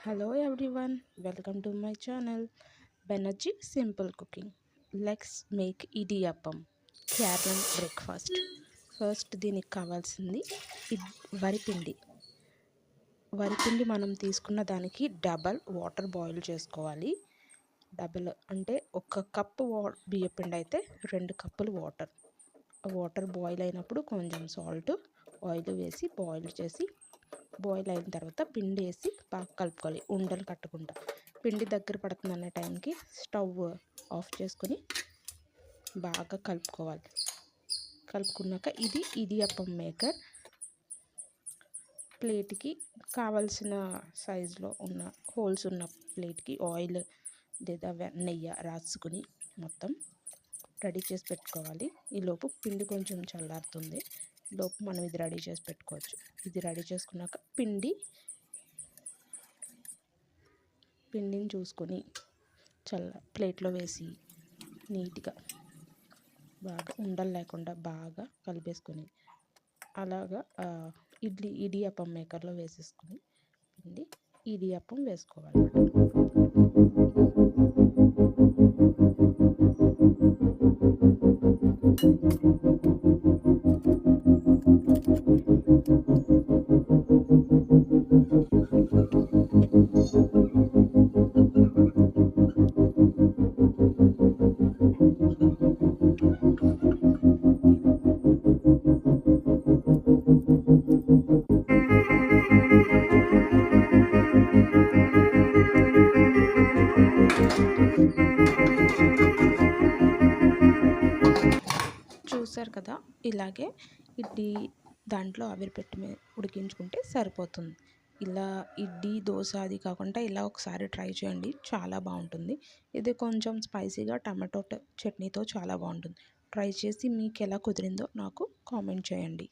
Hello everyone, welcome to my channel Banerjee Simple Cooking. Let's make idiyappam Kerala breakfast. First దీనికి కావాల్సింది వరిపిండి. వరిపిండి మనం తీసుకున్న దానికి డబల్ వాటర్ బాయిల్ చేసుకోవాలి. డబల్ అంటే ఒక కప్పు బియ్యపిండి అయితే 2 కప్పులు వాటర్. వాటర్ బాయిల్ అయినప్పుడు కొంచెం సాల్ట్ ఆయిల్ వేసి బాయిల్ అయిన తర్వాత పిండి వేసి బాగా కలుపుకోవాలి. ఉండలు కట్టకుండా పిండి దగ్గర పడుతుందనే టైంకి స్టవ్ ఆఫ్ చేసుకొని బాగా కలుపుకోవాలి. కలుపుకున్నాక ఇది ఇడియప్పం మేకర్. ప్లేట్కి కావలసిన సైజులో ఉన్న హోల్స్ ఉన్న ప్లేట్కి ఆయిల్ లేదా నెయ్యి రాసుకుని మొత్తం రెడీ చేసి పెట్టుకోవాలి. ఈలోపు పిండి కొంచెం చల్లారుతుంది. లోపు మనం ఇది రెడీ చేసి పెట్టుకోవచ్చు. ఇది రెడీ చేసుకున్నాక పిండిని చూసుకొని ప్లేట్లో వేసి నీట్గా బాగా ఉండలు లేకుండా బాగా కలిపేసుకొని అలాగా ఇడియప్పం మేకర్లో వేసేసుకొని పిండి ఇడియప్పం వేసుకోవాలి. చూసారు కదా, ఇలాగే ఇడ్లీ దాంట్లో ఆవిరి పెట్టి ఉడికించుకుంటే సరిపోతుంది. ఇలా ఇడ్లీ దోశ అది కాకుండా ఇలా ఒకసారి ట్రై చేయండి, చాలా బాగుంటుంది. ఇది కొంచెం స్పైసీగా టమాటో చట్నీతో చాలా బాగుంటుంది. ట్రై చేసి మీకు ఎలా కుదిరిందో నాకు కామెంట్ చేయండి.